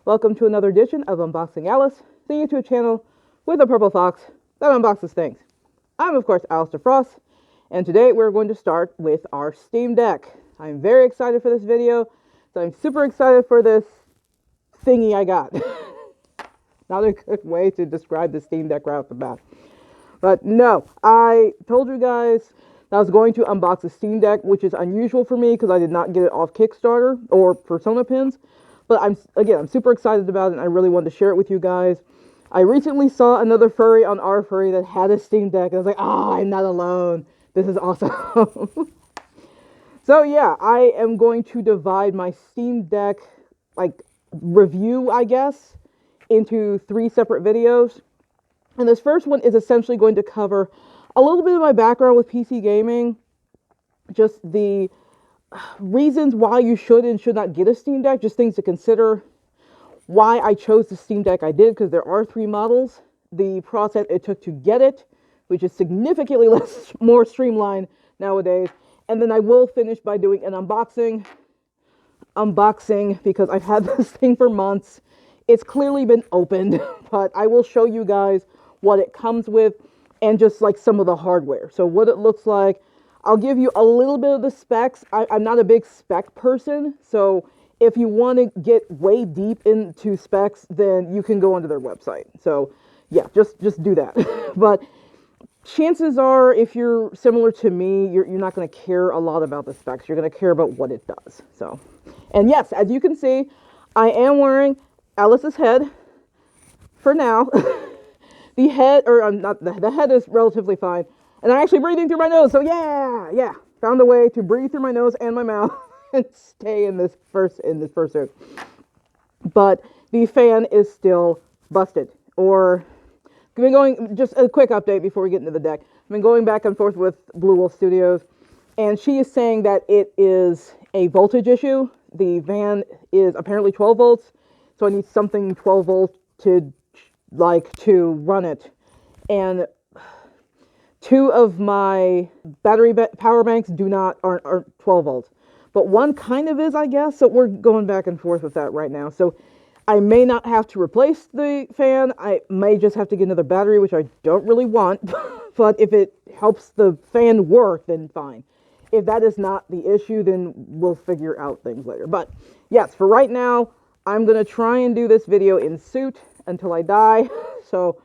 Welcome to another edition of Unboxing Alyss, the YouTube channel with a purple fox that unboxes things. I'm, of course, Alistair Frost, and today we're going to start with our Steam Deck. I'm very excited for this video, so I'm super excited for this thingy I got. Not a good way to describe the Steam Deck right off the bat. But no, I told you guys that I was going to unbox the Steam Deck, which is unusual for me because I did not get it off Kickstarter or Persona Pins. But I'm super excited about it, and I really wanted to share it with you guys. I recently saw another furry on our furry that had a Steam Deck, and I was like, I'm not alone. This is awesome. So yeah, I am going to divide my Steam Deck, review, I guess, into 3 separate videos. And this first one is essentially going to cover a little bit of my background with PC gaming, just the reasons why you should and should not get a Steam Deck, just things to consider, why I chose the Steam Deck I did, because there are 3 models, the process it took to get it, which is significantly more streamlined nowadays, and then I will finish by doing an unboxing, because I've had this thing for months. It's clearly been opened, but I will show you guys what it comes with and just like some of the hardware. So what it looks like. I'll give you a little bit of the specs. I'm not a big spec person, so if you want to get way deep into specs, then you can go onto their website. So yeah, just do that. But chances are, if you're similar to me, you're not going to care a lot about the specs. You're going to care about what it does. So, and yes, as you can see, I am wearing Alyss's head for now. The head, or not the head is relatively fine. And I'm actually breathing through my nose, so yeah. Found a way to breathe through my nose and my mouth and stay in this first suit. But the fan is still busted. Or, just a quick update before we get into the deck. I've been going back and forth with Blue Wolf Studios, and she is saying that it is a voltage issue. The fan is apparently 12 volts, so I need something 12 volts to run it. And 2 of my battery power banks aren't 12 volts, but one kind of is, I guess. So we're going back and forth with that right now. So I may not have to replace the fan. I may just have to get another battery, which I don't really want. But if it helps the fan work, then fine. If that is not the issue, then we'll figure out things later. But yes, for right now, I'm gonna try and do this video in suit until I die. So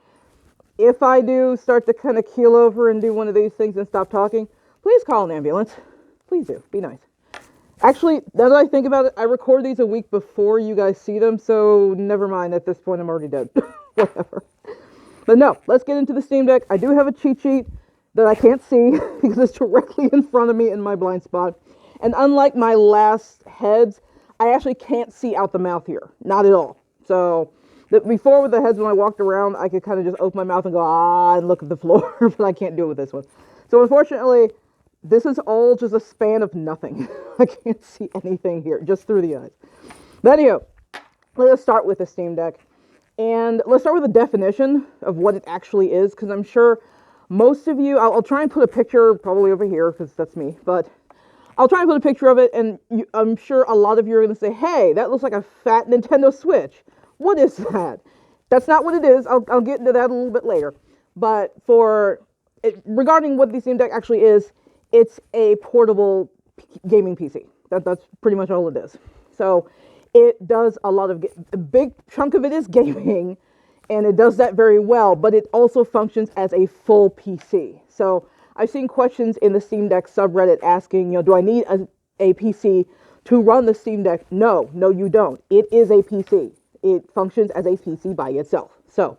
if I do start to kind of keel over and do one of these things and stop talking, please call an ambulance. Please do. Be nice. Actually, now that I think about it, I record these a week before you guys see them, so never mind. At this point, I'm already dead. Whatever. But no, let's get into the Steam Deck. I do have a cheat sheet that I can't see because it's directly in front of me in my blind spot. And unlike my last heads, I actually can't see out the mouth here. Not at all. So before with the heads, when I walked around, I could kind of just open my mouth and go, and look at the floor, but I can't do it with this one. So unfortunately, this is all just a span of nothing. I can't see anything here, just through the eyes. But anyhow, let's start with the Steam Deck. And let's start with the definition of what it actually is, because I'm sure most of you, I'll try and put a picture probably over here, because that's me, but I'll try and put a picture of it, and I'm sure a lot of you are going to say, hey, that looks like a fat Nintendo Switch. What is that? That's not what it is. I'll get into that a little bit later. But regarding what the Steam Deck actually is, it's a portable gaming PC. That's pretty much all it is. So it does a lot of, a big chunk of it is gaming, and it does that very well, but it also functions as a full PC. So I've seen questions in the Steam Deck subreddit asking, do I need a PC to run the Steam Deck? No, you don't. It is a PC. It functions as a PC by itself. So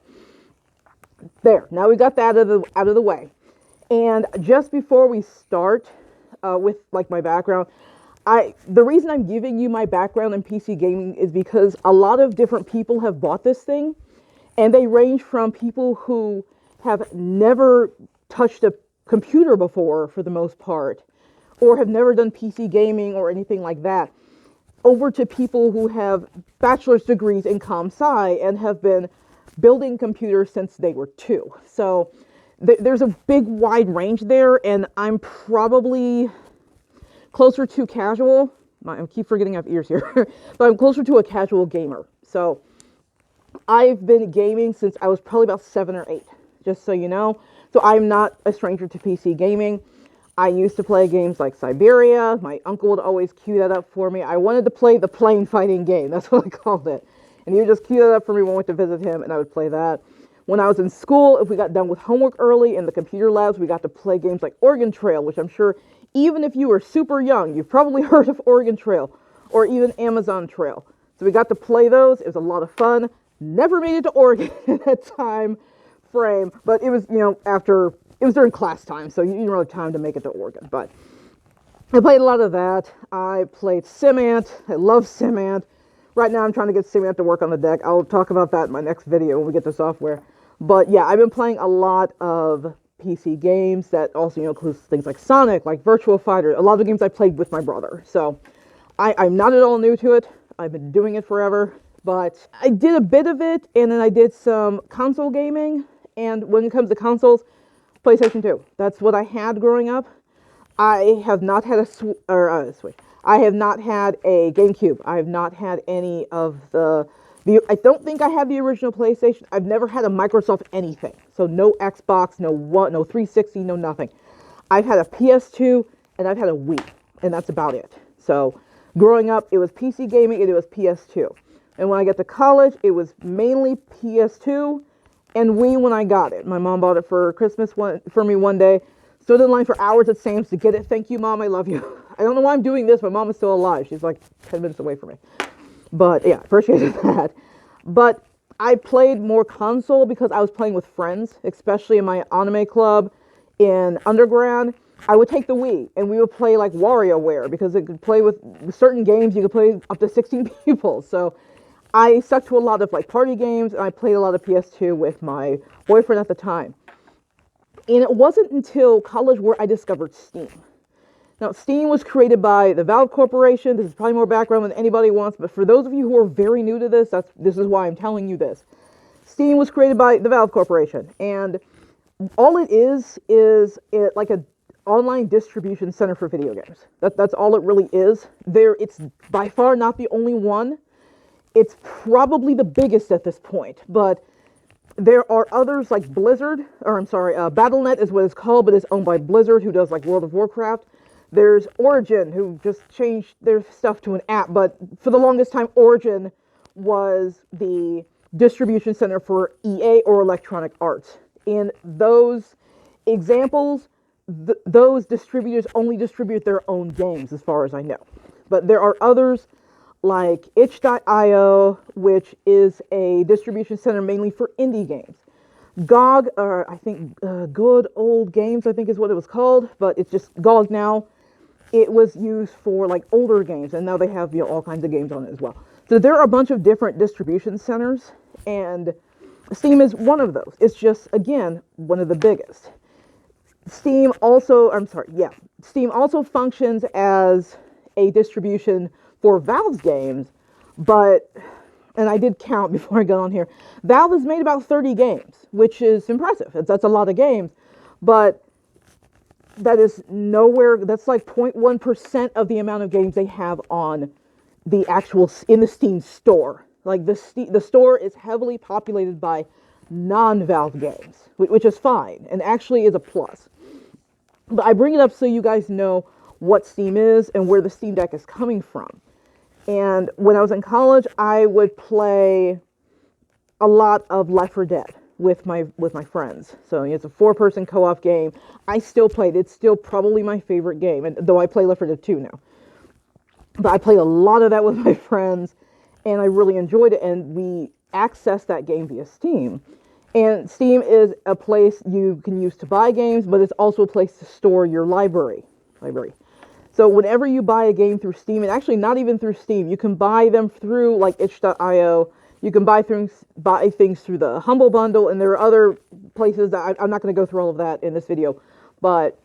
there, now we got that out of the way. And just before we start with my background, the reason I'm giving you my background in PC gaming is because a lot of different people have bought this thing, and they range from people who have never touched a computer before, for the most part, or have never done PC gaming or anything like that, over to people who have bachelor's degrees in comp-sci and have been building computers since they were 2. So there's a big wide range there, and I'm probably closer to casual. I keep forgetting I have ears here, but I'm closer to a casual gamer. So I've been gaming since I was probably about 7 or 8, just so you know. So I'm not a stranger to PC gaming. I used to play games like Siberia. My uncle would always cue that up for me. I wanted to play the plane fighting game. That's what I called it. And he would just cue that up for me when I went to visit him, and I would play that. When I was in school, if we got done with homework early in the computer labs, we got to play games like Oregon Trail, which I'm sure even if you were super young, you've probably heard of Oregon Trail, or even Amazon Trail. So we got to play those. It was a lot of fun. Never made it to Oregon at that time frame, but it was, it was during class time, so you didn't really have time to make it to Oregon. But I played a lot of that. I played SimAnt. I love SimAnt. Right now I'm trying to get SimAnt to work on the deck. I'll talk about that in my next video when we get the software. But yeah, I've been playing a lot of PC games that also, includes things like Sonic, like Virtua Fighter, a lot of games I played with my brother. So I'm not at all new to it. I've been doing it forever. But I did a bit of it, and then I did some console gaming. And when it comes to consoles, PlayStation 2. That's what I had growing up. I have not had a Switch. I have not had a GameCube. I have not had any of I don't think I have the original PlayStation. I've never had a Microsoft anything. So no Xbox, no 360, no nothing. I've had a PS2 and I've had a Wii, and that's about it. So growing up, it was PC gaming and it was PS2. And when I got to college, it was mainly PS2 and Wii when I got it. My mom bought it for Christmas for me one day. Stood in line for hours at Sam's to get it. Thank you, Mom. I love you. I don't know why I'm doing this. My mom is still alive. She's like 10 minutes away from me. But yeah, appreciated that. But I played more console because I was playing with friends, especially in my anime club in undergrad. I would take the Wii and we would play like WarioWare because it could play with certain games. You could play up to 16 people. So I stuck to a lot of like party games, and I played a lot of PS2 with my boyfriend at the time. And it wasn't until college where I discovered Steam. Now, Steam was created by the Valve Corporation. This is probably more background than anybody wants, but for those of you who are very new to this, this is why I'm telling you this. Steam was created by the Valve Corporation, and all it is like an online distribution center for video games. That's all it really is. It's by far not the only one. It's probably the biggest at this point, but there are others like Blizzard, Battle.net is what it's called, but it's owned by Blizzard, who does like World of Warcraft. There's Origin, who just changed their stuff to an app, but for the longest time, Origin was the distribution center for EA or Electronic Arts. In those examples, those distributors only distribute their own games, as far as I know. But there are others like itch.io, which is a distribution center mainly for indie games. GOG, or I think Good Old Games, I think is what it was called, but it's just GOG now. It was used for like older games, and now they have all kinds of games on it as well. So there are a bunch of different distribution centers, and Steam is one of those. It's just, again, one of the biggest. Steam also functions as a distribution for Valve's games, and I did count before I got on here, Valve has made about 30 games, which is impressive. That's a lot of games, but that is that's like 0.1% of the amount of games they have on in the Steam store. Like the store is heavily populated by non-Valve games, which is fine, and actually is a plus. But I bring it up so you guys know what Steam is and where the Steam Deck is coming from. And when I was in college, I would play a lot of Left 4 Dead with my friends. So it's a 4-person co-op game. I still play it. It's still probably my favorite game, and though I play Left 4 Dead 2 now. But I played a lot of that with my friends, and I really enjoyed it, and we accessed that game via Steam. And Steam is a place you can use to buy games, but it's also a place to store your library. So whenever you buy a game through Steam, and actually not even through Steam, you can buy them through like itch.io. You can buy things through the Humble Bundle, and there are other places that I'm not going to go through all of that in this video. But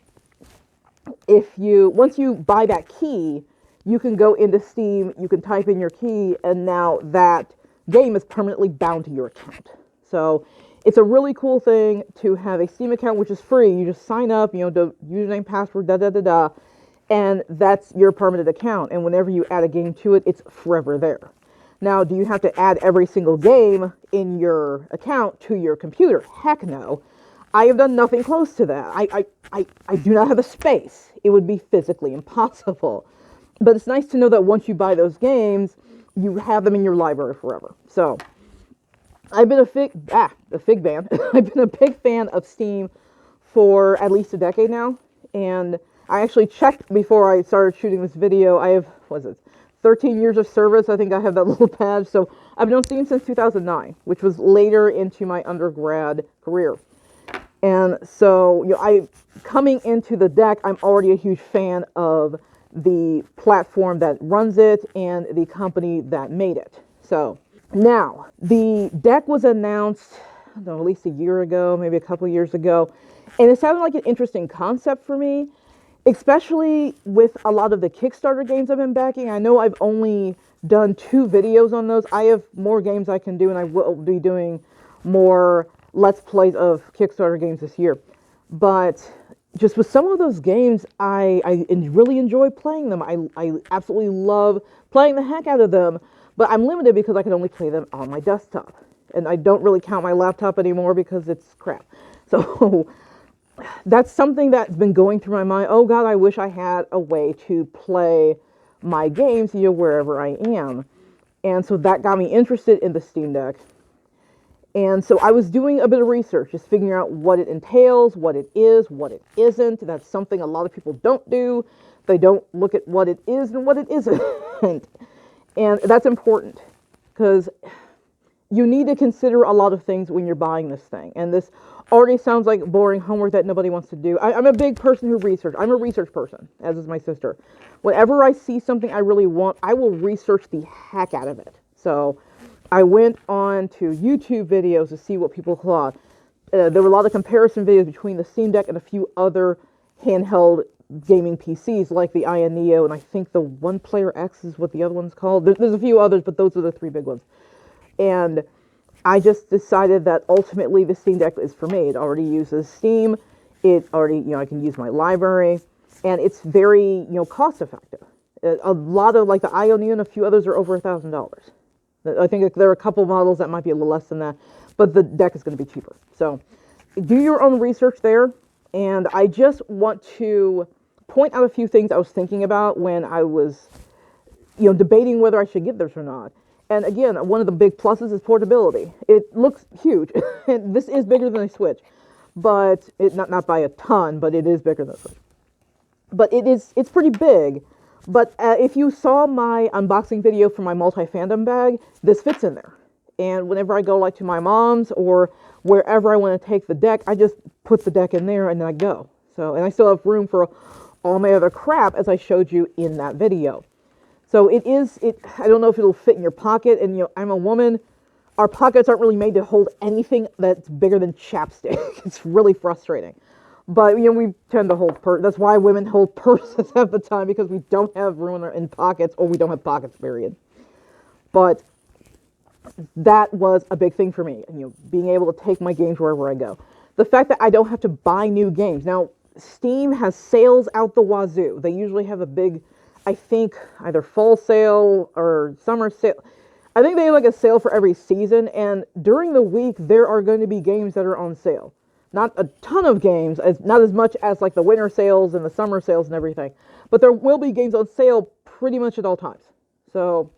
once you buy that key, you can go into Steam, you can type in your key, and now that game is permanently bound to your account. So it's a really cool thing to have a Steam account, which is free. You just sign up, the username, password, and that's your permanent account. And whenever you add a game to it, it's forever there. Now, do you have to add every single game in your account to your computer? Heck no. I have done nothing close to that. I do not have the space. It would be physically impossible. But it's nice to know that once you buy those games, you have them in your library forever. So I've been a fig fan. I've been a big fan of Steam for at least a decade now. And I actually checked before I started shooting this video. I have, 13 years of service. I think I have that little badge. So I've been on Steam since 2009, which was later into my undergrad career. And so, coming into the deck, I'm already a huge fan of the platform that runs it and the company that made it. So now, the deck was announced, I don't know, at least a year ago, maybe a couple years ago, and it sounded like an interesting concept for me, especially with a lot of the Kickstarter games I've been backing. I know I've only done 2 videos on those. I have more games I can do, and I will be doing more Let's Plays of Kickstarter games this year. But just with some of those games, I really enjoy playing them. I absolutely love playing the heck out of them, but I'm limited because I can only play them on my desktop. And I don't really count my laptop anymore because it's crap. So that's something that's been going through my mind. Oh God, I wish I had a way to play my games, wherever I am. And so that got me interested in the Steam Deck. And so I was doing a bit of research, just figuring out what it entails, what it is, what it isn't. That's something a lot of people don't do. They don't look at what it is and what it isn't. And that's important because you need to consider a lot of things when you're buying this thing. And this already sounds like boring homework that nobody wants to do. I'm a big person who researches. I'm a research person, as is my sister. Whenever I see something I really want, I will research the heck out of it. So I went on to YouTube videos to see what people thought. There were a lot of comparison videos between the Steam Deck and a few other handheld gaming PCs like the Aya Neo, and I think the One Player X is what the other one's called. There's a few others, but those are the 3 big ones. And I just decided that ultimately the Steam Deck is for me. It already uses Steam. It already, I can use my library, and it's very, cost effective. A lot of, like the Aya Neo and a few others are over $1,000. I think there are a couple models that might be a little less than that, but the deck is going to be cheaper. So do your own research there. And I just want to point out a few things I was thinking about when I was, debating whether I should get this or not. And again, one of the big pluses is portability. It looks huge. This is bigger than a Switch, but not by a ton, but it is bigger than a Switch. But it's pretty big. But if you saw my unboxing video for my multi-fandom bag, this fits in there. And whenever I go like to my mom's or wherever I want to take the deck, I just put the deck in there and then I go. So, and I still have room for all my other crap as I showed you in that video. So I don't know if it'll fit in your pocket, and I'm a woman. Our pockets aren't really made to hold anything that's bigger than chapstick. It's really frustrating. But, we tend to hold that's why women hold purses half the time, because we don't have room in pockets, or we don't have pockets, period. But that was a big thing for me, being able to take my games wherever I go. The fact that I don't have to buy new games. Now, Steam has sales out the wazoo. They usually have a big, I think, either fall sale or summer sale. I think they have like a sale for every season, and during the week, there are going to be games that are on sale. Not a ton of games, not as much as like the winter sales and the summer sales and everything, but there will be games on sale pretty much at all times. So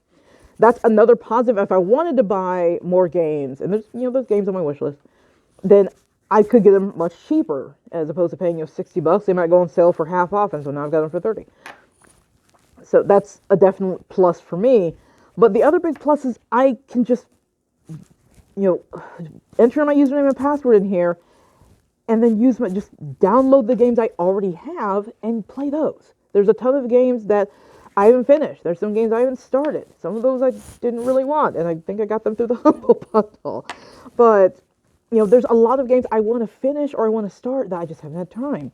that's another positive. If I wanted to buy more games, and there's those games on my wish list, then I could get them much cheaper as opposed to paying $60. They might go on sale for half off, and so now I've got them for $30. So that's a definite plus for me. But the other big plus is I can just enter my username and password in here, and then just download the games I already have and play those. There's a ton of games that I haven't finished. There's some games I haven't started. Some of those I didn't really want, and I think I got them through the Humble Bundle. But, there's a lot of games I want to finish or I want to start that I just haven't had time.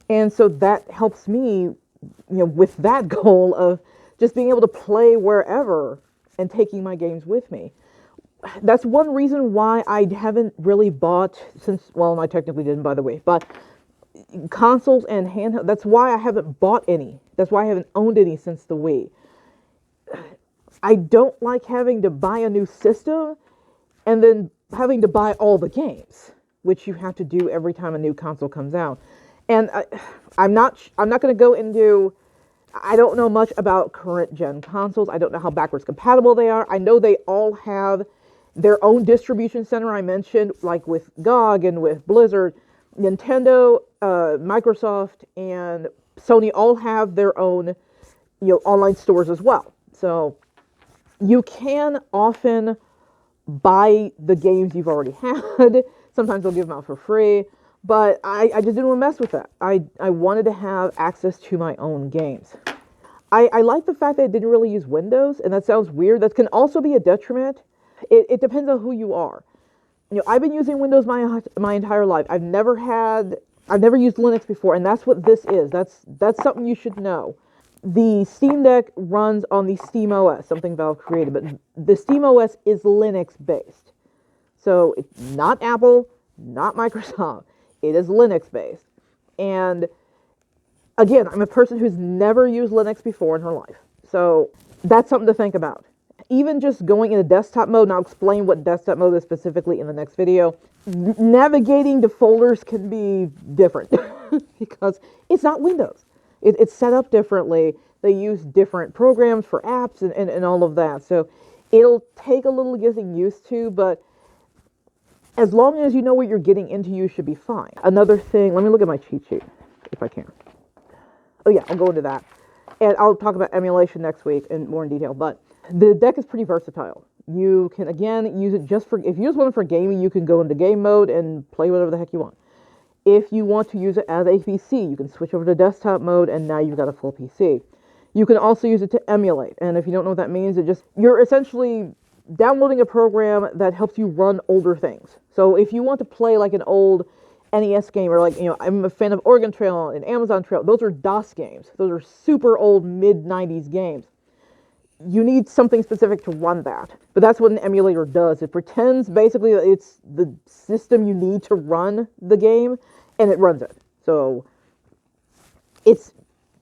And so that helps me, with that goal of just being able to play wherever and taking my games with me. That's one reason why I haven't really bought I technically didn't, by the way, but consoles and handheld, that's why I haven't bought any. That's why I haven't owned any since the Wii. I don't like having to buy a new system and then having to buy all the games, which you have to do every time a new console comes out. And I'm not going to go into. I don't know much about current gen consoles. I don't know how backwards compatible they are. I know they all have their own distribution center. I mentioned, like with GOG and with Blizzard, Nintendo, Microsoft, and Sony all have their own, online stores as well. So you can often buy the games you've already had. Sometimes they'll give them out for free, but I just didn't want to mess with that. I wanted to have access to my own games. I like the fact that it didn't really use Windows, and that sounds weird. That can also be a detriment. It depends on who you are. I've been using Windows my entire life. I've never used Linux before, and that's what this is. That's something you should know. The Steam Deck runs on the Steam OS, something Valve created, but the Steam OS is Linux based. So it's not Apple, not Microsoft. It is Linux based. And again, I'm a person who's never used Linux before in her life. So that's something to think about. Even just going into desktop mode, and I'll explain what desktop mode is specifically in the next video, navigating the folders can be different because it's not Windows. It's set up differently. They use different programs for apps and all of that. So it'll take a little getting used to, but as long as you know what you're getting into, you should be fine. Another thing, let me look at my cheat sheet, if I can. Oh yeah, I'll go into that. And I'll talk about emulation next week in more in detail, but the deck is pretty versatile. You can, again, use it if you just want it for gaming, you can go into game mode and play whatever the heck you want. If you want to use it as a PC, you can switch over to desktop mode, and now you've got a full PC. You can also use it to emulate, and if you don't know what that means, you're essentially downloading a program that helps you run older things. So if you want to play like an old NES game, or I'm a fan of Oregon Trail and Amazon Trail, those are DOS games. Those are super old mid-90s games. You need something specific to run that. But that's what an emulator does. It pretends basically that it's the system you need to run the game, and it runs it. So it's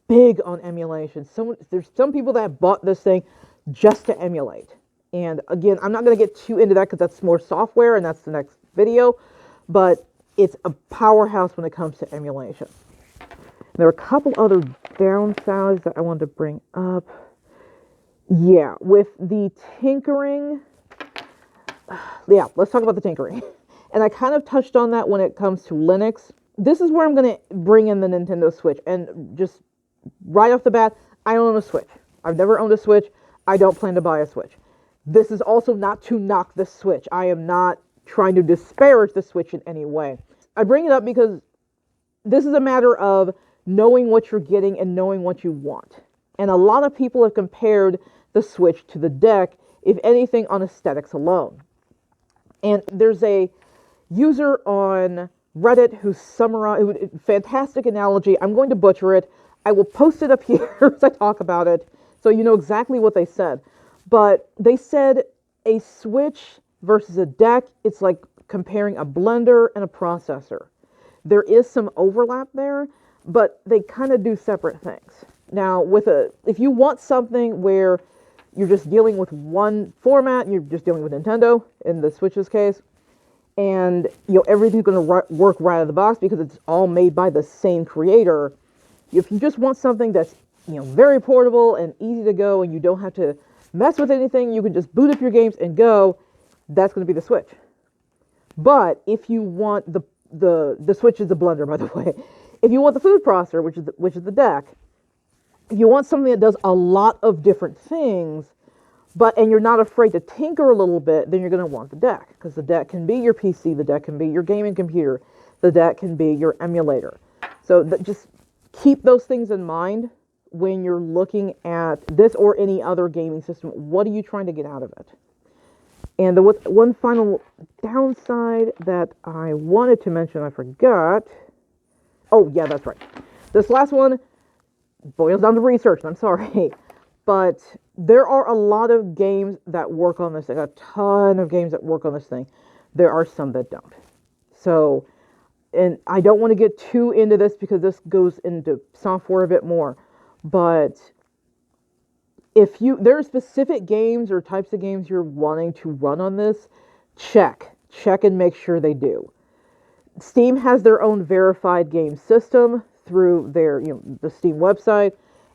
big on emulation. There's some people that bought this thing just to emulate. And again, I'm not going to get too into that because that's more software, and that's the next video. But it's a powerhouse when it comes to emulation. There are a couple other downsides that I wanted to bring up. Yeah, with the tinkering, let's talk about the tinkering. And I kind of touched on that when it comes to Linux. This is where I'm going to bring in the Nintendo Switch. And just right off the bat, I don't own a Switch. I've never owned a Switch. I don't plan to buy a Switch. This is also not to knock the Switch. I am not trying to disparage the Switch in any way. I bring it up because this is a matter of knowing what you're getting and knowing what you want. And a lot of people have compared the Switch to the deck, if anything, on aesthetics alone. And there's a user on Reddit who summarized, fantastic analogy. I'm going to butcher it. I will post it up here as I talk about it, so you know exactly what they said. But they said a Switch versus a deck, it's like comparing a blender and a processor. There is some overlap there, but they kind of do separate things. Now, if you want something where you're just dealing with one format, and you're just dealing with Nintendo in the Switch's case, and everything's going to work right out of the box because it's all made by the same creator. If you just want something that's very portable and easy to go, and you don't have to mess with anything, you can just boot up your games and go. That's going to be the Switch. But if you want the Switch is the blender, by the way. If you want the food processor, which is the deck, if you want something that does a lot of different things, and you're not afraid to tinker a little bit, then you're going to want the deck, because the deck can be your PC, the deck can be your gaming computer, the deck can be your emulator. So just keep those things in mind when you're looking at this or any other gaming system. What are you trying to get out of it? And the one final downside that I wanted to mention, I forgot. Oh, yeah, that's right. This last one boils down to research, I'm sorry. But there are a lot of games that work on this thing, a ton of games that work on this thing. There are some that don't. So, and I don't want to get too into this because this goes into software a bit more. But if there are specific games or types of games you're wanting to run on this, check and make sure they do. Steam has their own verified game system through their, the Steam website,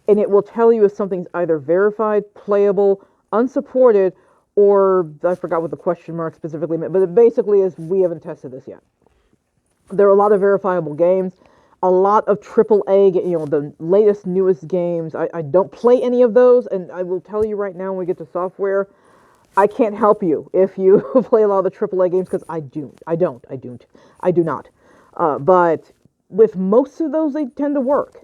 and it will tell you if something's either verified, playable, unsupported, or I forgot what the question mark specifically meant, but it basically is we haven't tested this yet. There are a lot of verifiable games, a lot of AAA, the latest, newest games. I don't play any of those, and I will tell you right now when we get to software, I can't help you if you play a lot of the AAA games because I do not. But with most of those, they tend to work.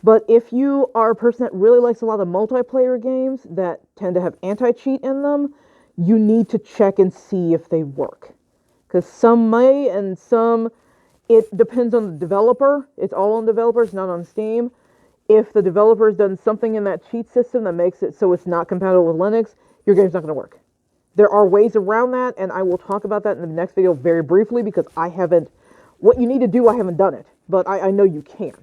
But if you are a person that really likes a lot of multiplayer games that tend to have anti-cheat in them, you need to check and see if they work. Because some may and some, it depends on the developer. It's all on developers, not on Steam. If the developer has done something in that cheat system that makes it so it's not compatible with Linux, your game's not going to work. There are ways around that, and I will talk about that in the next video very briefly because what you need to do, I haven't done it, but I know you can.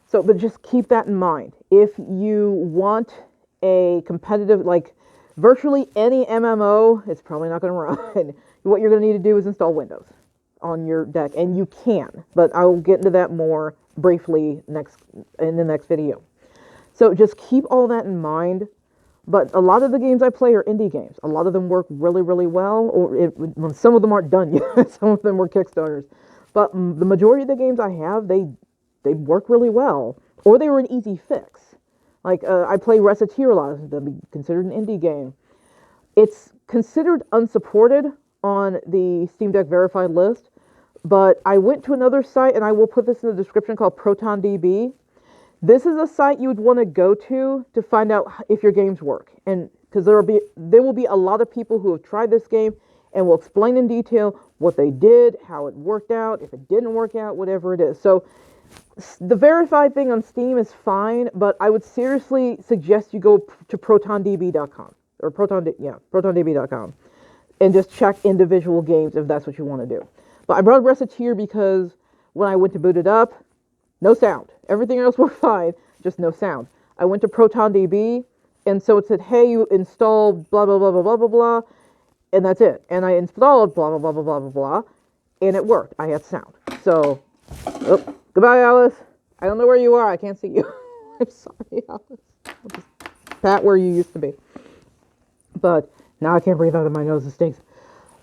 So, but just keep that in mind. If you want a competitive, like virtually any MMO, it's probably not going to run. What you're going to need to do is install Windows on your deck, and you can, but I will get into that more briefly in the next video. So just keep all that in mind. But a lot of the games I play are indie games. A lot of them work really, really well, when some of them aren't done yet. Some of them were Kickstarters. But the majority of the games I have, they work really well, or they were an easy fix. Like, I play Recettear a lot. That'd be considered an indie game. It's considered unsupported on the Steam Deck verified list, but I went to another site, and I will put this in the description, called ProtonDB. This is a site you would want to go to find out if your games work. And because there will be a lot of people who have tried this game and will explain in detail what they did, how it worked out, if it didn't work out, whatever it is. So the verified thing on Steam is fine, but I would seriously suggest you go to protondb.com or protondb.com and just check individual games if that's what you want to do. But I brought Recettear because when I went to boot it up, no sound. Everything else worked fine, just no sound. I went to ProtonDB, and so it said, hey, you installed blah, blah, blah, blah, blah, blah, blah, and that's it. And I installed blah, blah, blah, blah, blah, blah, blah, and it worked. I had sound. So, goodbye, Alyss. I don't know where you are. I can't see you. I'm sorry, Alyss. I'll just pat where you used to be. But now I can't breathe out of my nose. It stinks.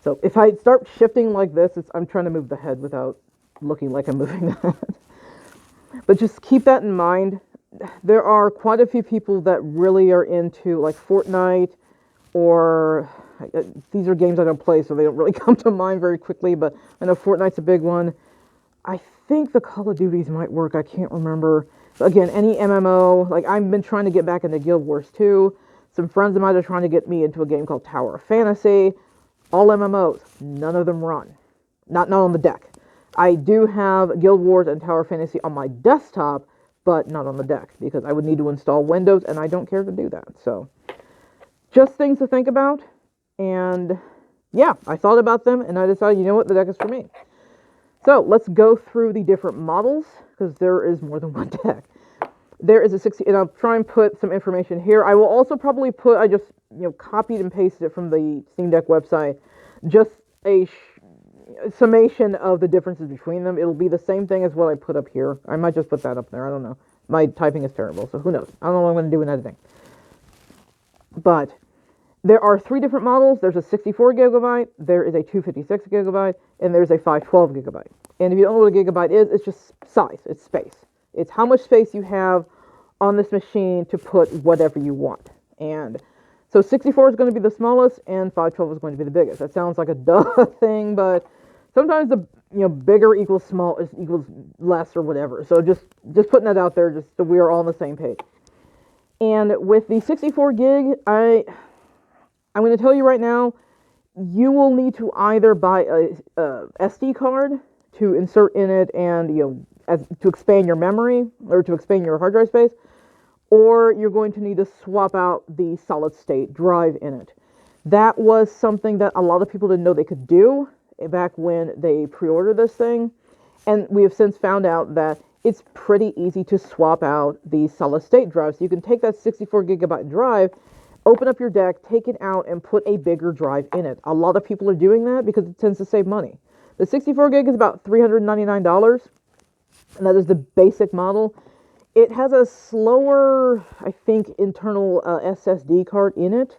So if I start shifting like this, I'm trying to move the head without looking like I'm moving that. But just keep that in mind. There are quite a few people that really are into like Fortnite, or these are games I don't play, so they don't really come to mind very quickly, but I know Fortnite's a big one. I think the Call of Duties might work. I can't remember. Again, any MMO. Like, I've been trying to get back into Guild Wars 2. Some friends of mine are trying to get me into a game called Tower of Fantasy. All MMOs. None of them run. Not on the deck. I do have Guild Wars and Tower Fantasy on my desktop, but not on the deck, because I would need to install Windows, and I don't care to do that. So, just things to think about, and yeah, I thought about them, and I decided, you know what, the deck is for me. So, let's go through the different models, because there is more than one deck. There is a 60, and I'll try and put some information here. I will also probably I just, copied and pasted it from the Steam Deck website, just a summation of the differences between them. It'll be the same thing as what I put up here. I might just put that up there. I don't know. My typing is terrible, so who knows? I don't know what I'm going to do in editing. But there are 3 different models. There's a 64 gigabyte, there is a 256 gigabyte, and there's a 512 gigabyte. And if you don't know what a gigabyte is, it's just size. It's space. It's how much space you have on this machine to put whatever you want. And so 64 is going to be the smallest, and 512 is going to be the biggest. That sounds like a duh thing, but sometimes the bigger equals small equals less or whatever. So just putting that out there, just so we are all on the same page. And with the 64 gig, I'm going to tell you right now, you will need to either buy a SD card to insert in it and to expand your memory or to expand your hard drive space, or you're going to need to swap out the solid state drive in it. That was something that a lot of people didn't know they could do back when they pre-ordered this thing, and we have since found out that it's pretty easy to swap out the solid state drive. So you can take that 64 gigabyte drive, open up your deck, take it out, and put a bigger drive in it. A lot of people are doing that because it tends to save money. The 64 gig is about $399, and that is the basic model. It has a slower, I think, internal SSD card in it.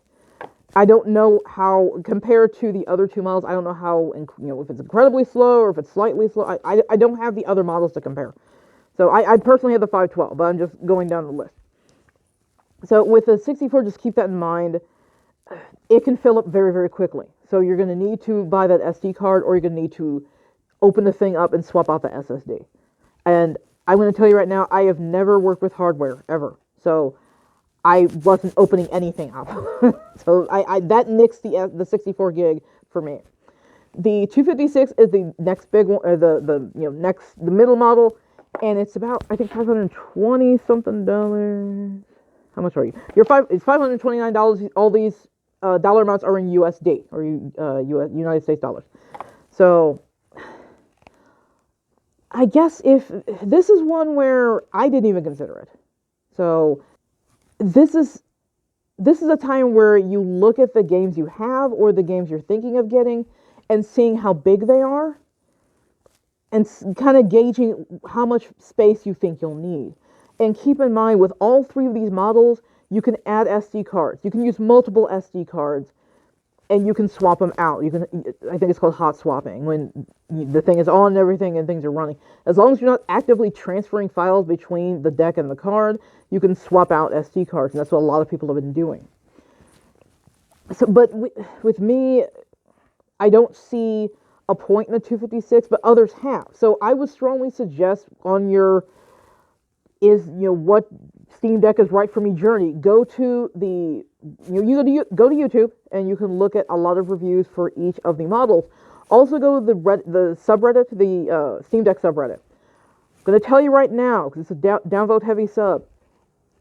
I don't know how, compared to the other two models, I don't know how, if it's incredibly slow or if it's slightly slow. I don't have the other models to compare. So I personally have the 512, but I'm just going down the list. So with the 64, just keep that in mind. It can fill up very, very quickly. So you're going to need to buy that SD card, or you're going to need to open the thing up and swap out the SSD. And I'm going to tell you right now, I have never worked with hardware, ever. So I wasn't opening anything up. So that nixed the 64 gig for me. The 256 is the next big one, or the middle model, and it's about, I think, $520 something dollars. How much are you? It's $529. All these dollar amounts are in USD, or United States dollars. So I guess if this is one where I didn't even consider it. So this is a time where you look at the games you have or the games you're thinking of getting and seeing how big they are and kind of gauging how much space you think you'll need. And keep in mind, with all three of these models, you can add SD cards. You can use multiple SD cards, and you can swap them out. You can, I think it's called hot swapping, when the thing is on and everything and things are running. As long as you're not actively transferring files between the deck and the card, you can swap out SD cards, and that's what a lot of people have been doing. So, but with me, I don't see a point in the 256, but others have. So I would strongly suggest on your what Steam Deck is right for me journey, go to the go to YouTube, and you can look at a lot of reviews for each of the models. Also go to the subreddit, the Steam Deck subreddit. I'm going to tell you right now, because it's a downvote heavy sub.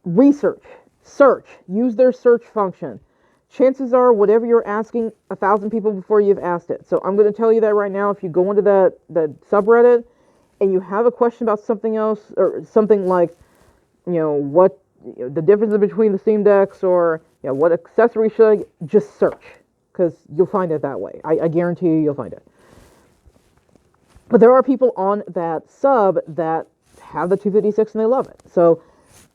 Research, search, use their search function. Chances are, whatever you're asking, 1,000 people before you've asked it. So I'm going to tell you that right now. If you go into that subreddit and you have a question about something else, or something like, what the difference between the Steam Decks, or what accessory should I get, just search, because you'll find it that way. I guarantee you'll find it. But there are people on that sub that have the 256 and they love it. So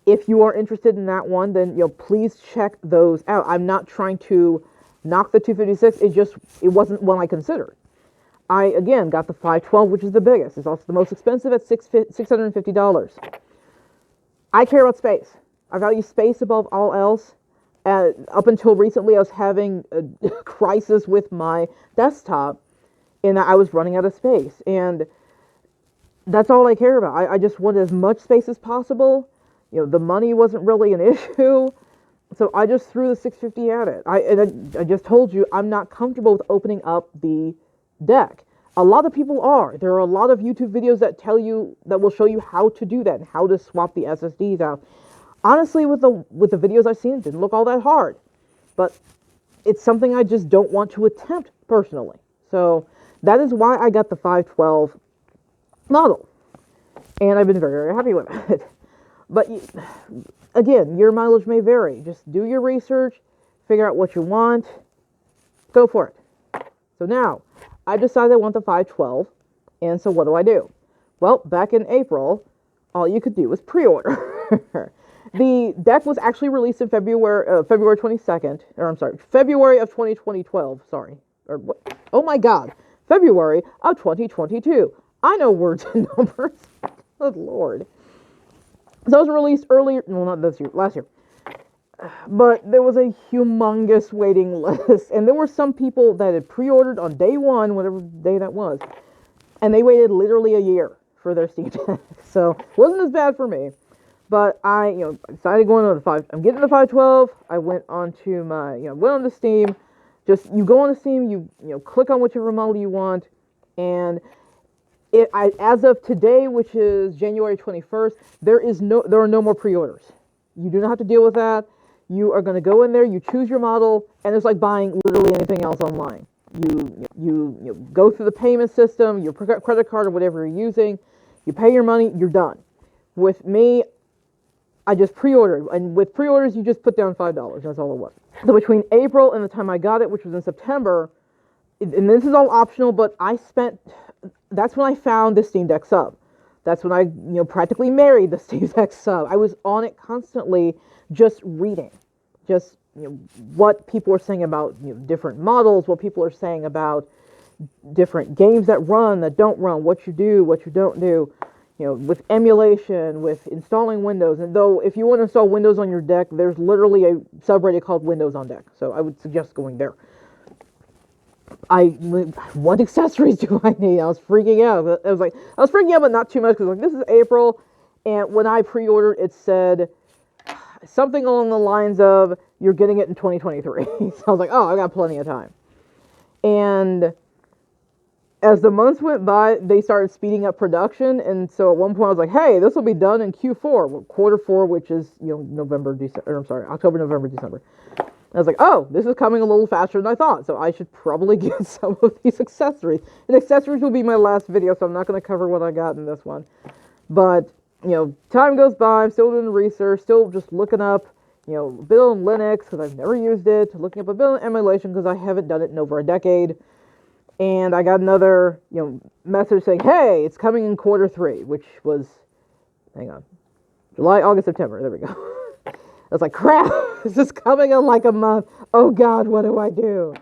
if you are interested in that one, then please check those out. I'm not trying to knock the 256. It wasn't one I considered. I again got the 512, which is the biggest. It's also the most expensive at $650. I care about space. I value space above all else. Up until recently, I was having a crisis with my desktop in that I was running out of space, and that's all I care about. I just wanted as much space as possible. The money wasn't really an issue, so I just threw the 650 at it. I just told you, I'm not comfortable with opening up the deck. A lot of people are. There are a lot of YouTube videos that will show you how to do that and how to swap the SSDs out. Honestly, with the videos I've seen, it didn't look all that hard, but it's something I just don't want to attempt personally. So that is why I got the 512 model, and I've been very, very happy with it. But again, your mileage may vary. Just do your research, figure out what you want, go for it. So now, I decided I want the 512, and so what do? Well, back in April, all you could do was pre-order. The deck was actually released in February 22nd, or I'm sorry, February of 2012, sorry. Or what? Oh my God, February of 2022. I know words and numbers. Good Lord. So it was released earlier, well, not this year, last year. But there was a humongous waiting list, and there were some people that had pre-ordered on day one, whatever day that was, and they waited literally a year for their Steam Deck. So it wasn't as bad for me, but I decided going on I'm getting the 512. I went onto went onto Steam. Just you go on to Steam, you click on whichever model you want, and as of today, which is January 21st, there are no more pre-orders. You do not have to deal with that. You are going to go in there, you choose your model, and it's like buying literally anything else online. You go through the payment system, your credit card or whatever you're using, you pay your money, you're done. with me, I just pre-ordered, and with pre-orders, you just put down $5. That's all it was. So between April and the time I got it, which was in September, and this is all optional, but that's when I found the Steam Deck sub. That's when I, practically married the Steam Deck sub. I was on it constantly, just reading, just what people are saying about different models, what people are saying about different games that run, that don't run, what you do, what you don't do. With emulation, with installing Windows. And though, if you want to install Windows on your deck, there's literally a subreddit called Windows on Deck. So I would suggest going there. What accessories do I need? I was freaking out. I was freaking out, but not too much, because this is April, and when I pre-ordered, it said something along the lines of, you're getting it in 2023. So I was like, oh, I got plenty of time. And as the months went by, they started speeding up production, and so at one point I was like, hey, this will be done in Q4, quarter 4, which is, October, November, December. I was like, oh, this is coming a little faster than I thought, so I should probably get some of these accessories. And accessories will be my last video, so I'm not going to cover what I got in this one. But, time goes by, I'm still doing research, still just looking up, a bit on Linux, because I've never used it, looking up a bit on emulation, because I haven't done it in over a decade. And I got another, message saying, hey, it's coming in quarter 3, which was, hang on, July, August, September. There we go. I was like, crap, this is coming in like a month. Oh, God, what do I do?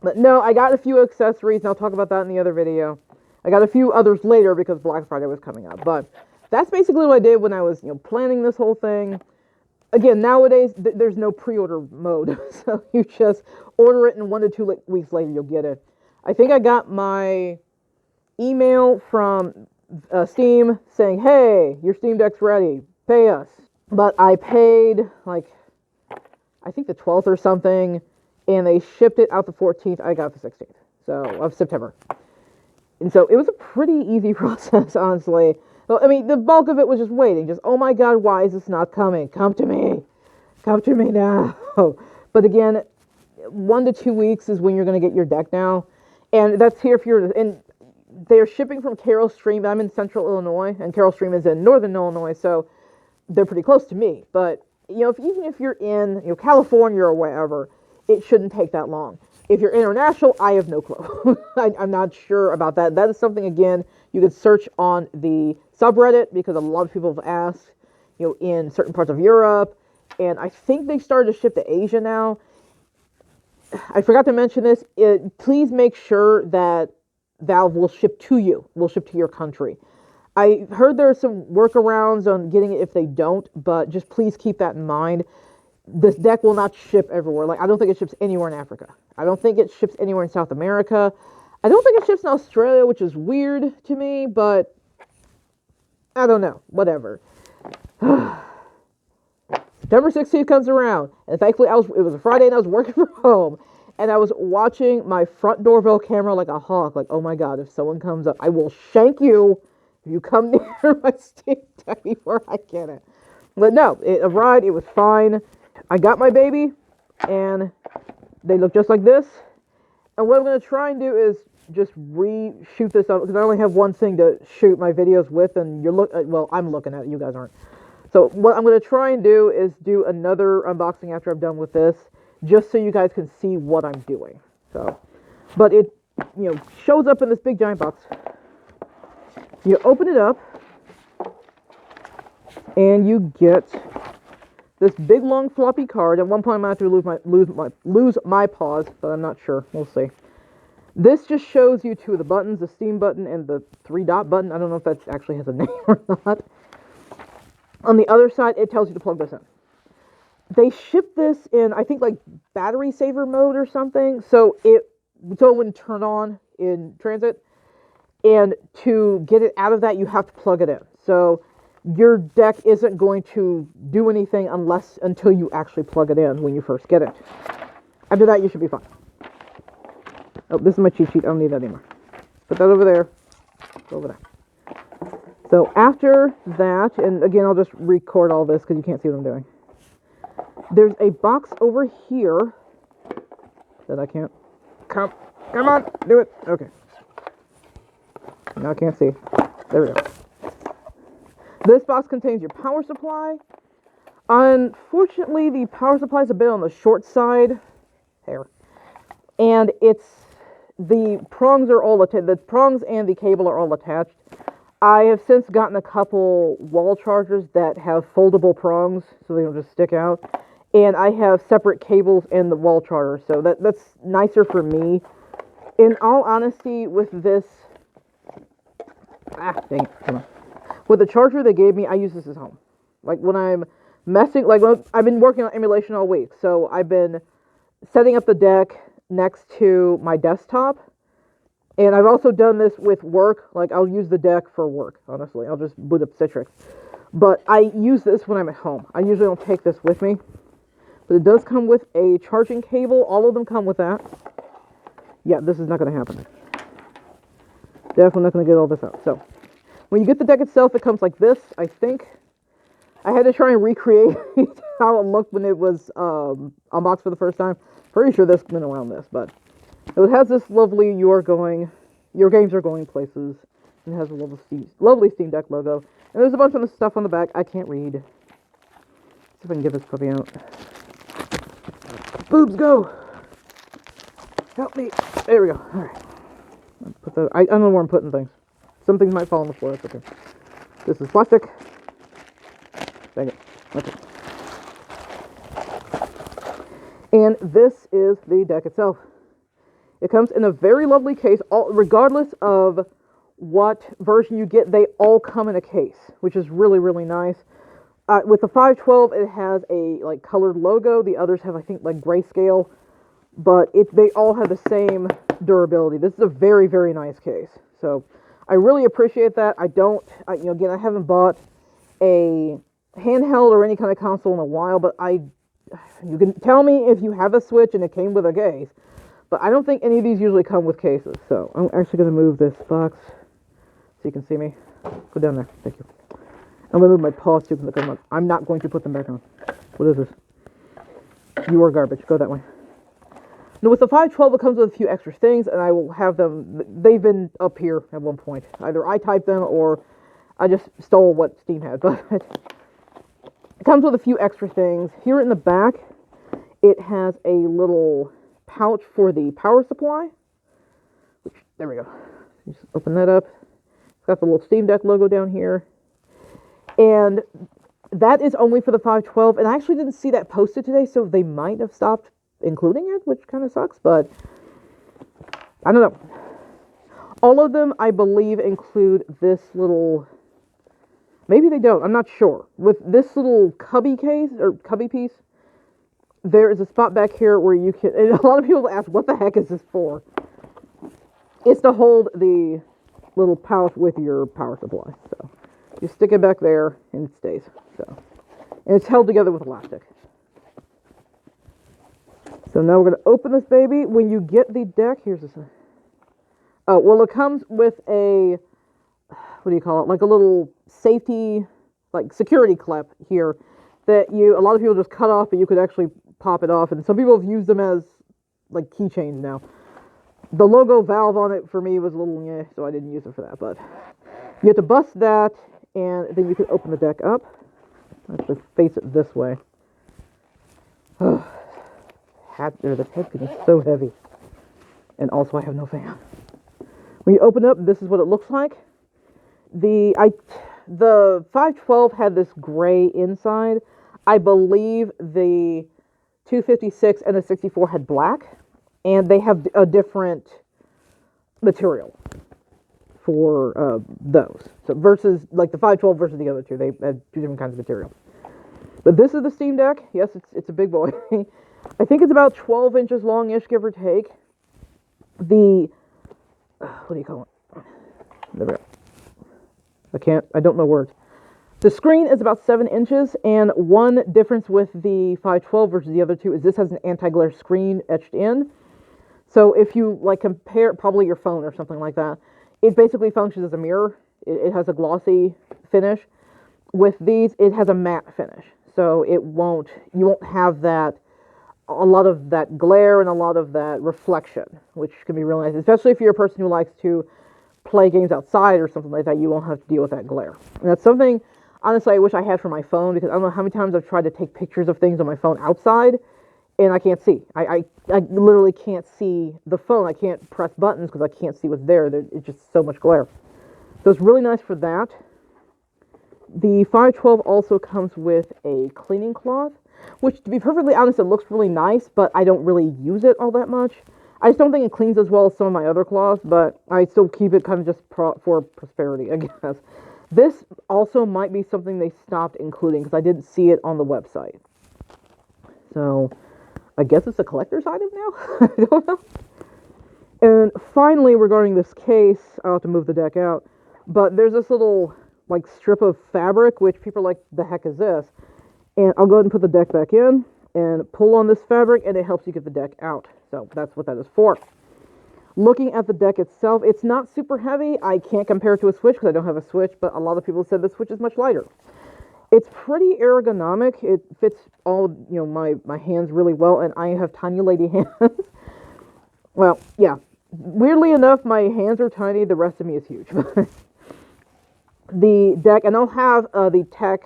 But no, I got a few accessories, and I'll talk about that in the other video. I got a few others later because Black Friday was coming up. But that's basically what I did when I was, planning this whole thing. Again, nowadays, there's no pre-order mode, so you just order it, and 1 to 2 weeks later, you'll get it. I think I got my email from Steam saying, hey, your Steam Deck's ready, pay us. But I paid, I think the 12th or something, and they shipped it out the 14th. I got the 16th, of September. And so it was a pretty easy process, honestly. Well, I mean, the bulk of it was just waiting. Just, oh my God, why is this not coming? Come to me. Come to me now. But again, 1 to 2 weeks is when you're going to get your deck now. And that's here if you're, and they're shipping from Carroll Stream. I'm in central Illinois, and Carroll Stream is in northern Illinois, so they're pretty close to me. But, even if you're in, California or wherever, it shouldn't take that long. If you're international, I have no clue. I'm not sure about that. That is something, again, you could search on the subreddit, because a lot of people have asked, in certain parts of Europe, and I think they started to ship to Asia now. I forgot to mention this. Please make sure that Valve will ship to you, will ship to your country. I heard there are some workarounds on getting it if they don't, but just please keep that in mind. This deck will not ship everywhere. I don't think it ships anywhere in Africa. I don't think it ships anywhere in South America. I don't think it ships in Australia, which is weird to me, but I don't know. Whatever. September 16th comes around, and thankfully it was a Friday, and I was working from home, and I was watching my front doorbell camera like a hawk, like, oh my God, if someone comes up, I will shank you if you come near my Steam Deck before I get it. But no, it arrived, it was fine. I got my baby, and they look just like this. And what I'm going to try and do is just reshoot this up, because I only have one thing to shoot my videos with, and I'm looking at it, you guys aren't. So what I'm going to try and do is do another unboxing after I'm done with this, just so you guys can see what I'm doing. So, but it, shows up in this big giant box. You open it up, and you get this big long floppy card. At one point, I might have to lose my pause, but I'm not sure. We'll see. This just shows you 2 of the buttons, the Steam button and the 3-dot button. I don't know if that actually has a name or not. On the other side, it tells you to plug this in. They ship this in, I think, battery saver mode or something, so it wouldn't turn on in transit. And to get it out of that, you have to plug it in. So your deck isn't going to do anything until you actually plug it in when you first get it. After that, you should be fine. Oh, this is my cheat sheet. I don't need that anymore. Put that over there. Over there. So after that, and again, I'll just record all this because you can't see what I'm doing. There's a box over here that I can't. Come on, do it. Okay. Now I can't see. There we go. This box contains your power supply. Unfortunately, the power supply is a bit on the short side. There. And the prongs are all attached. The prongs and the cable are all attached. I have since gotten a couple wall chargers that have foldable prongs, so they don't just stick out. And I have separate cables in the wall charger, so that's nicer for me. In all honesty, with this... dang it, come on. With the charger they gave me, I use this at home. Like, when I'm messing... Like, I've been working on emulation all week, so I've been setting up the deck next to my desktop. And I've also done this with work. Like, I'll use the deck for work, honestly. I'll just boot up Citrix. But I use this when I'm at home. I usually don't take this with me. But it does come with a charging cable. All of them come with that. Yeah, this is not going to happen. Definitely not going to get all this out. So, when you get the deck itself, it comes like this, I think. I had to try and recreate how it looked when it was unboxed for the first time. Pretty sure this went around this, but... It has this lovely your games are going places, and it has a lovely Steam Deck logo. And there's a bunch of stuff on the back I can't read. Let's see if I can get this puppy out. Boobs, go! Help me! There we go. Alright. I don't know where I'm putting things. Some things might fall on the floor, that's okay. This is plastic. Dang it. Okay. And this is the deck itself. It comes in a very lovely case, regardless of what version you get, they all come in a case, which is really, really nice. With the 512, it has a colored logo. The others have, I think, grayscale, but they all have the same durability. This is a very, very nice case. So I really appreciate that. Again, I haven't bought a handheld or any kind of console in a while, but you can tell me if you have a Switch and it came with a case. But I don't think any of these usually come with cases. So I'm actually going to move this box so you can see me. Go down there. Thank you. I'm going to move my paws too because I'm not going to put them back on. What is this? You are garbage. Go that way. Now with the 512, it comes with a few extra things, and I will have them. They've been up here at one point. Either I typed them or I just stole what Steam had. But it comes with a few extra things. Here in the back, it has a little pouch for the power supply. There we go. Just open that up. It's got the little Steam Deck logo down here. And that is only for the 512. And I actually didn't see that posted today, so they might have stopped including it, which kind of sucks, but I don't know. All of them, I believe, include this little... Maybe they don't. I'm not sure. With this little cubby case, or cubby piece, there is a spot back here where you can... And a lot of people ask, what the heck is this for? It's to hold the little pouch with your power supply. So you stick it back there, and it stays. And it's held together with elastic. So now we're going to open this baby. When you get the deck, here's this. Oh, well, it comes with a... What do you call it? Like a little safety, security clip here that a lot of people just cut off, but you could actually pop it off, and some people have used them as keychains now. The logo valve on it for me was a little so I didn't use it for that, but you have to bust that, and then you can open the deck up. Actually face it this way. The head is so heavy, and also I have no fan. When you open it up, this is what it looks like. The 512 had this gray inside. I believe the 256 and the 64 had black, and they have a different material for those. So versus the 512 versus the other two, they had two different kinds of material. But this is the Steam Deck. Yes, it's a big boy. I think it's about 12 inches long-ish, give or take. What do you call it? There we go. I don't know words. The screen is about 7 inches, and one difference with the 512 versus the other two is this has an anti-glare screen etched in. So if you compare probably your phone or something like that, it basically functions as a mirror. It has a glossy finish. With these, it has a matte finish. So you won't have a lot of that glare and a lot of that reflection, which can be really nice, especially if you're a person who likes to play games outside or something like that. You won't have to deal with that glare. And that's something Honestly, I wish I had for my phone, because I don't know how many times I've tried to take pictures of things on my phone outside, and I can't see. I literally can't see the phone. I can't press buttons because I can't see what's there. It's just so much glare. So it's really nice for that. The 512 also comes with a cleaning cloth, which, to be perfectly honest, it looks really nice, but I don't really use it all that much. I just don't think it cleans as well as some of my other cloths, but I still keep it kind of just for prosperity, I guess. This also might be something they stopped including because I didn't see it on the website. So I guess it's a collector's item now? I don't know. And finally, regarding this case, I'll have to move the deck out, but there's this little like strip of fabric, which people are like, the heck is this? And I'll go ahead and put the deck back in and pull on this fabric, and it helps you get the deck out. So that's what that is for. Looking at the deck itself, it's not super heavy. I can't compare it to a Switch because I don't have a Switch, but a lot of people said the Switch is much lighter. It's pretty ergonomic. It fits all, my hands really well, and I have tiny lady hands. Well, yeah. Weirdly enough, my hands are tiny. The rest of me is huge. The deck, and I'll have the tech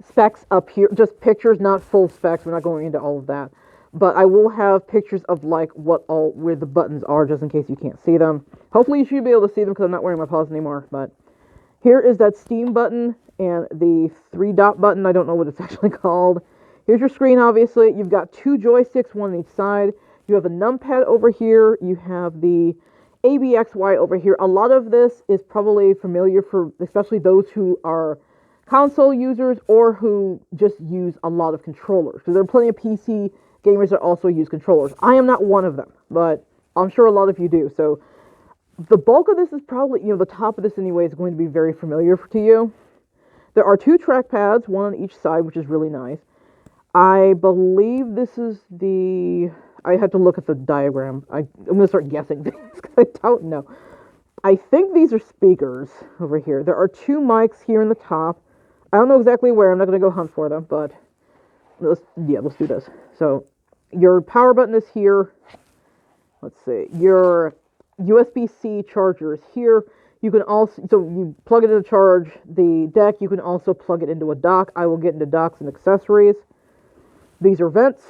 specs up here, just pictures, not full specs. We're not going into all of that, but I will have pictures of like where the buttons are, just in case you can't see them. Hopefully you should be able to see them because I'm not wearing my paws anymore. But here is that Steam button and the 3-dot button. I don't know what it's actually called. Here's your screen. Obviously, you've got 2 joysticks, one on each side. You have a numpad over here. You have the ABXY over here. A lot of this is probably familiar for especially those who are console users or who just use a lot of controllers. So there are plenty of PC gamers that also use controllers. I am not one of them, but I'm sure a lot of you do. So the bulk of this is probably, the top of this anyway is going to be very familiar to you. There are 2 trackpads, one on each side, which is really nice. I believe this is I have to look at the diagram. I'm going to start guessing things because I don't know. I think these are speakers over here. There are 2 mics here in the top. I don't know exactly where. I'm not going to go hunt for them, but let's do this. So your power button is here. Let's see. Your USB-C charger is here. You can also, so you plug it in to charge the deck. You can also plug it into a dock. I will get into docks and accessories. These are vents.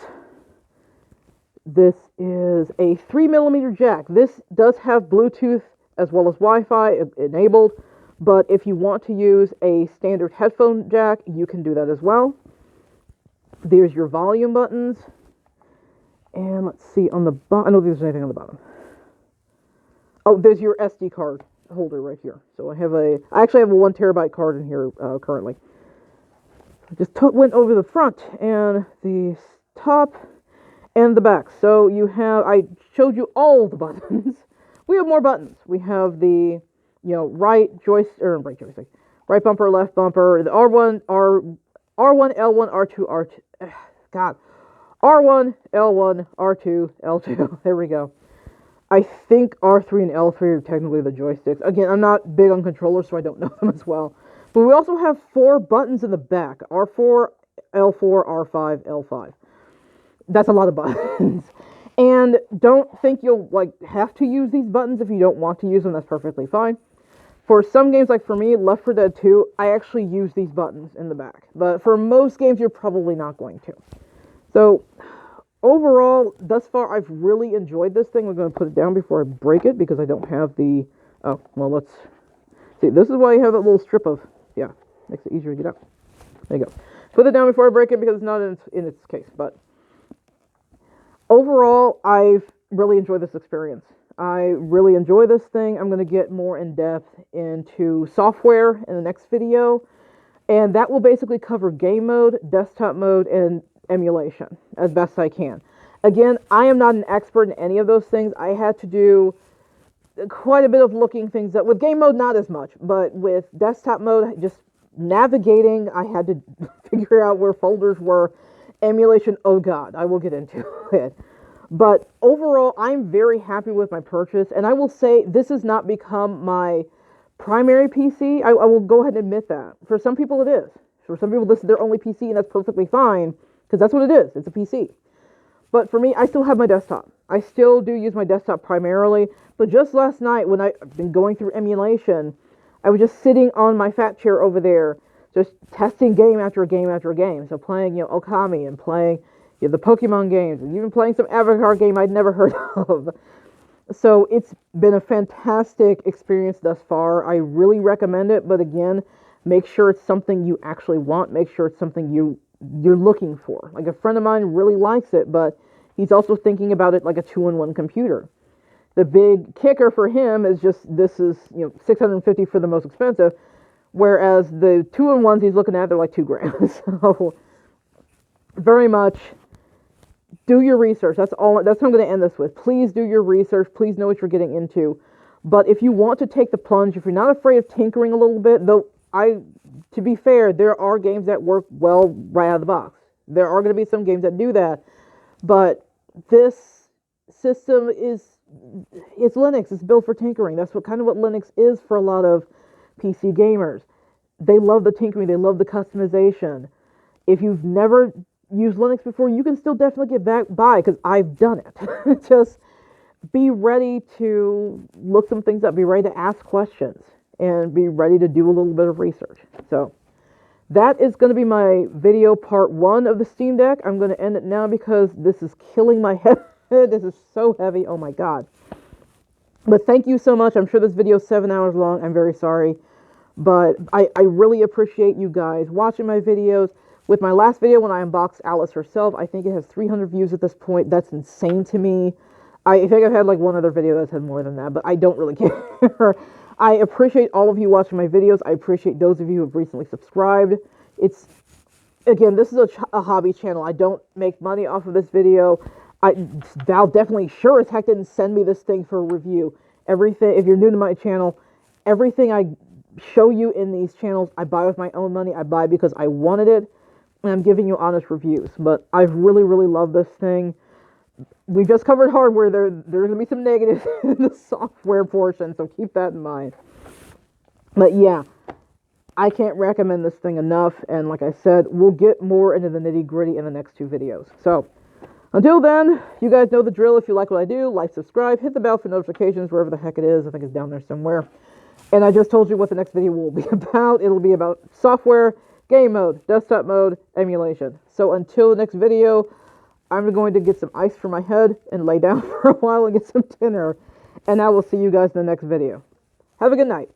This is a 3mm jack. This does have Bluetooth as well as Wi-Fi enabled, but if you want to use a standard headphone jack, you can do that as well. There's your volume buttons. And let's see on the bottom. I don't think there's anything on the bottom. Oh, there's your SD card holder right here. So I actually have a 1TB card in here currently. I just went over the front and the top and the back. So I showed you all the buttons. We have more buttons. We have the, right bumper, left bumper, the R1, L1, R2, R2, God, R1, L1, R2, L2, there we go. I think R3 and L3 are technically the joysticks. Again, I'm not big on controllers, so I don't know them as well. But we also have 4 buttons in the back. R4, L4, R5, L5. That's a lot of buttons. And don't think you'll have to use these buttons if you don't want to use them. That's perfectly fine. For some games, like for me, Left 4 Dead 2, I actually use these buttons in the back. But for most games, you're probably not going to. So overall, thus far, I've really enjoyed this thing. I'm going to put it down before I break it because I don't have the... Oh, well, let's see. This is why you have that little strip of... Yeah, makes it easier to get out. There you go. Put it down before I break it because it's not in its case. But overall, I've really enjoyed this experience. I really enjoy this thing. I'm going to get more in depth into software in the next video. And that will basically cover game mode, desktop mode, and emulation as best I can. Again, I am not an expert in any of those things. I had to do quite a bit of looking things up. With game mode, not as much, but with desktop mode, just navigating, I had to figure out where folders were. Emulation, oh god, I will get into it. But overall, I'm very happy with my purchase, and I will say this has not become my primary PC. I will go ahead and admit that. For some people it is. For some people this is their only PC, and that's perfectly fine, because that's what it is. It's a PC. But for me, I still have my desktop. I still do use my desktop primarily, but just last night when I've been going through emulation, I was just sitting on my fat chair over there, just testing game after game after game. So playing, Okami and playing the Pokemon games, and even playing some Avatar game I'd never heard of. So it's been a fantastic experience thus far. I really recommend it, but again, make sure it's something you actually want. Make sure it's something you're looking for. Like a friend of mine really likes it, but he's also thinking about it like a two-in-one computer. The big kicker for him is just this is $650 for the most expensive, whereas the two-in-ones he's looking at, they're like $2,000. So very much do your research. That's all. That's what I'm going to end this with. Please do your research. Please know what you're getting into. But if you want to take the plunge, if you're not afraid of tinkering a little bit, though, to be fair, there are games that work well right out of the box. There are going to be some games that do that, but this system it's Linux. It's built for tinkering. That's what Linux is for a lot of PC gamers. They love the tinkering. They love the customization. If you've never used Linux before, you can still definitely get back by, because I've done it. Just be ready to look some things up. Be ready to ask questions and be ready to do a little bit of research. So that is going to be my video part 1 of the Steam Deck. I'm going to end it now because this is killing my head. This is so heavy. Oh my God. But thank you so much. I'm sure this video is 7 hours long. I'm very sorry. But I really appreciate you guys watching my videos. With my last video when I unboxed Alyss herself, I think it has 300 views at this point. That's insane to me. I think I've had like one other video that's had more than that, but I don't really care. I appreciate all of you watching my videos. I appreciate those of you who have recently subscribed. Again, this is a hobby channel. I don't make money off of this video. Val definitely sure as heck didn't send me this thing for a review. Everything, if you're new to my channel, everything I show you in these channels, I buy with my own money. I buy because I wanted it. And I'm giving you honest reviews, but I've really, really loved this thing. We just covered hardware. There's going to be some negatives in the software portion, so keep that in mind. But yeah, I can't recommend this thing enough, and like I said, we'll get more into the nitty-gritty in the next 2 videos. So, until then, you guys know the drill. If you like what I do, like, subscribe, hit the bell for notifications wherever the heck it is. I think it's down there somewhere. And I just told you what the next video will be about. It'll be about software, game mode, desktop mode, emulation. So until the next video, I'm going to get some ice for my head and lay down for a while and get some dinner. And I will see you guys in the next video. Have a good night.